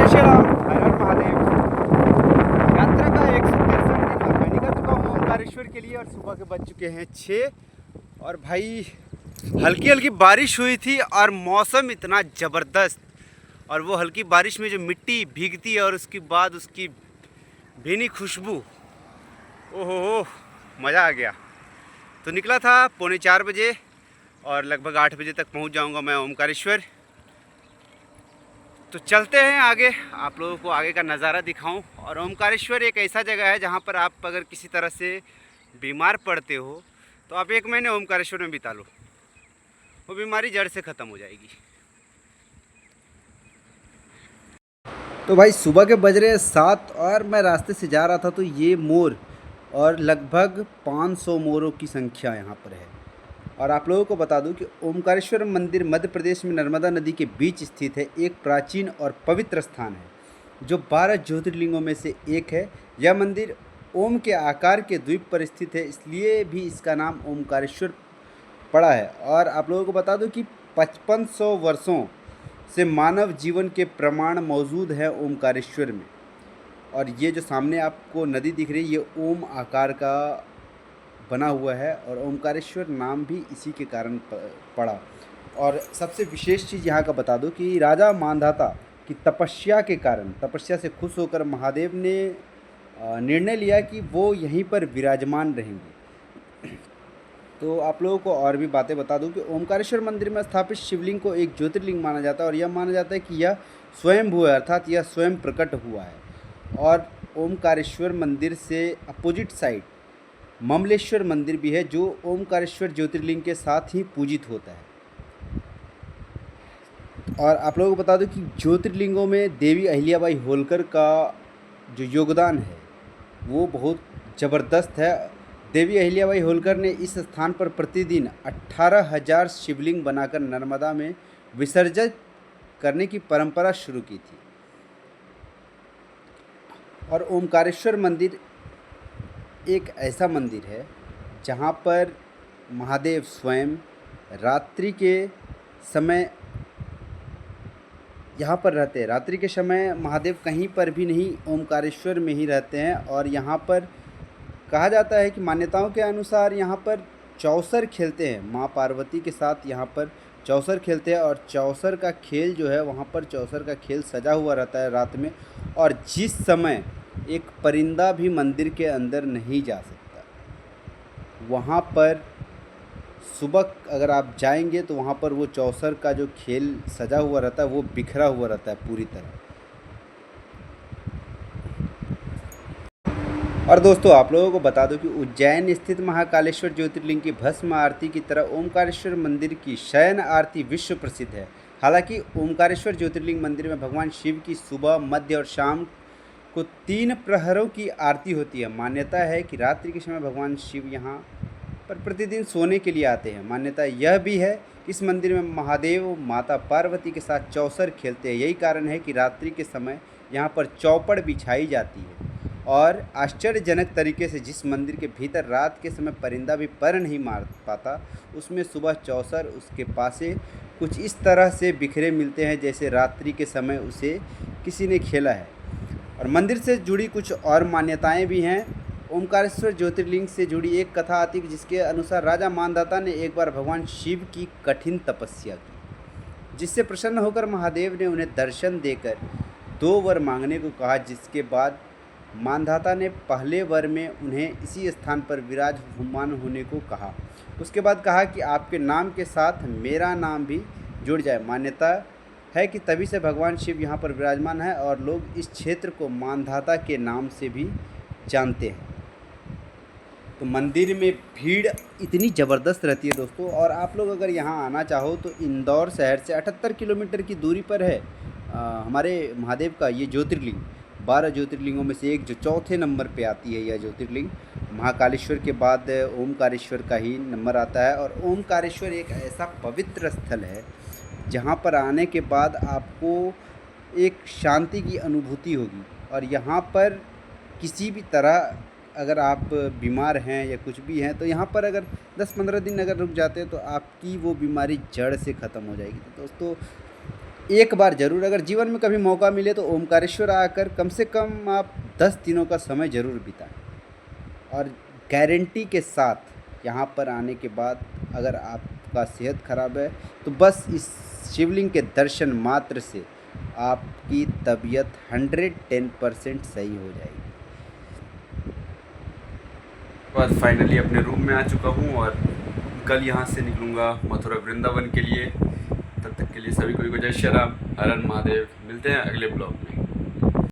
श्री राम, हर हर महादेव। यात्रा का 163 दिन और मैं निकल चुका हूँ ओमकारेश्वर के लिए और सुबह के बज चुके हैं 6। और भाई हल्की हल्की बारिश हुई थी और मौसम इतना ज़बरदस्त। और वो हल्की बारिश में जो मिट्टी भीगती है और उसके बाद उसकी भीनी खुशबू, ओहो मज़ा आ गया। तो निकला था 3:45 बजे और लगभग 8 बजे तक पहुँच जाऊँगा मैं ओमकारेश्वर। तो चलते हैं आगे, आप लोगों को आगे का नज़ारा दिखाऊं। और ओमकारेश्वर एक ऐसा जगह है जहां पर आप अगर किसी तरह से बीमार पड़ते हो तो आप 1 महीने ओमकारेश्वर में बिता लो, वो बीमारी जड़ से ख़त्म हो जाएगी। तो भाई सुबह के बज रहे 7 और मैं रास्ते से जा रहा था तो ये मोर और लगभग 500 मोरों की संख्या यहाँ पर है। और आप लोगों को बता दूं कि ओमकारेश्वर मंदिर मध्य प्रदेश में नर्मदा नदी के बीच स्थित है। एक प्राचीन और पवित्र स्थान है जो 12 ज्योतिर्लिंगों में से एक है। यह मंदिर ओम के आकार के द्वीप पर स्थित है, इसलिए भी इसका नाम ओमकारेश्वर पड़ा है। और आप लोगों को बता दूं कि 5500 वर्षों से मानव जीवन के प्रमाण मौजूद हैं ओमकारेश्वर में। और ये जो सामने आपको नदी दिख रही है ये ओम आकार का बना हुआ है और ओमकारेश्वर नाम भी इसी के कारण पड़ा। और सबसे विशेष चीज़ यहाँ का बता दूं कि राजा मांधाता की तपस्या के कारण, तपस्या से खुश होकर महादेव ने निर्णय लिया कि वो यहीं पर विराजमान रहेंगे। तो आप लोगों को और भी बातें बता दूं कि ओमकारेश्वर मंदिर में स्थापित शिवलिंग को एक ज्योतिर्लिंग माना जाता है और यह माना जाता है कि यह स्वयंभू है, अर्थात यह स्वयं प्रकट हुआ है। और ओमकारेश्वर मंदिर से अपोजिट साइड ममलेश्वर मंदिर भी है जो ओमकारेश्वर ज्योतिर्लिंग के साथ ही पूजित होता है। और आप लोगों को बता दूं कि ज्योतिर्लिंगों में देवी अहिल्याबाई होलकर का जो योगदान है वो बहुत ज़बरदस्त है। देवी अहिल्याबाई होलकर ने इस स्थान पर प्रतिदिन 18,000 शिवलिंग बनाकर नर्मदा में विसर्जित करने की परंपरा शुरू की थी। और ओमकारेश्वर मंदिर एक ऐसा मंदिर है जहाँ पर महादेव स्वयं रात्रि के समय यहाँ पर रहते हैं। रात्रि के समय महादेव कहीं पर भी नहीं, ओमकारेश्वर में ही रहते हैं। और यहाँ पर कहा जाता है कि मान्यताओं के अनुसार यहाँ पर चौसर खेलते हैं, माँ पार्वती के साथ यहाँ पर चौसर खेलते हैं। और चौसर का खेल जो है वहाँ पर चौसर का खेल सजा हुआ रहता है रात में। और जिस समय एक परिंदा भी मंदिर के अंदर नहीं जा सकता, वहाँ पर सुबह अगर आप जाएंगे तो वहाँ पर वो चौसर का जो खेल सजा हुआ रहता है वो बिखरा हुआ रहता है पूरी तरह। और दोस्तों आप लोगों को बता दूं कि उज्जैन स्थित महाकालेश्वर ज्योतिर्लिंग की भस्म आरती की तरह ओमकारेश्वर मंदिर की शयन आरती विश्व प्रसिद्ध है। हालांकि ओमकारेश्वर ज्योतिर्लिंग मंदिर में भगवान शिव की सुबह, मध्य और शाम को 3 प्रहरों की आरती होती है। मान्यता है कि रात्रि के समय भगवान शिव यहाँ पर प्रतिदिन सोने के लिए आते हैं। मान्यता यह भी है कि इस मंदिर में महादेव माता पार्वती के साथ चौसर खेलते हैं। यही कारण है कि रात्रि के समय यहाँ पर चौपड़ बिछाई जाती है। और आश्चर्यजनक तरीके से जिस मंदिर के भीतर रात के समय परिंदा भी पर नहीं मार पाता, उसमें सुबह चौसर उसके पासे कुछ इस तरह से बिखरे मिलते हैं जैसे रात्रि के समय उसे किसी ने खेला है। और मंदिर से जुड़ी कुछ और मान्यताएं भी हैं। ओमकारेश्वर ज्योतिर्लिंग से जुड़ी एक कथा आती है जिसके अनुसार राजा मांधाता ने एक बार भगवान शिव की कठिन तपस्या की, जिससे प्रसन्न होकर महादेव ने उन्हें दर्शन देकर 2 वर मांगने को कहा। जिसके बाद मांधाता ने पहले वर में उन्हें इसी स्थान पर विराजमान होने को कहा। उसके बाद कहा कि आपके नाम के साथ मेरा नाम भी जुड़ जाए। मान्यता है कि तभी से भगवान शिव यहाँ पर विराजमान है और लोग इस क्षेत्र को मांधाता के नाम से भी जानते हैं। तो मंदिर में भीड़ इतनी ज़बरदस्त रहती है दोस्तों। और आप लोग अगर यहाँ आना चाहो तो इंदौर शहर से 78 किलोमीटर की दूरी पर है हमारे महादेव का ये ज्योतिर्लिंग। 12 ज्योतिर्लिंगों में से एक जो चौथे नंबर पे आती है यह ज्योतिर्लिंग। महाकालेश्वर के बाद ओमकारेश्वर का ही नंबर आता है। और ओमकारेश्वर एक ऐसा पवित्र स्थल है जहाँ पर आने के बाद आपको एक शांति की अनुभूति होगी। और यहाँ पर किसी भी तरह अगर आप बीमार हैं या कुछ भी हैं तो यहाँ पर अगर 10-15 दिन अगर रुक जाते हैं तो आपकी वो बीमारी जड़ से ख़त्म हो जाएगी। तो दोस्तों एक बार ज़रूर अगर जीवन में कभी मौका मिले तो ओमकारेश्वर आकर कम से कम आप 10 दिनों का समय ज़रूर बिताएं। और गारंटी के साथ यहाँ पर आने के बाद अगर आपका सेहत खराब है तो बस इस शिवलिंग के दर्शन मात्र से आपकी तबीयत 110% सही हो जाएगी। बाद फाइनली अपने रूम में आ चुका हूँ और कल यहाँ से निकलूँगा मथुरा वृंदावन के लिए। तब तक के लिए सभी को जय श्री राम, हर हर महादेव। मिलते हैं अगले ब्लॉग में।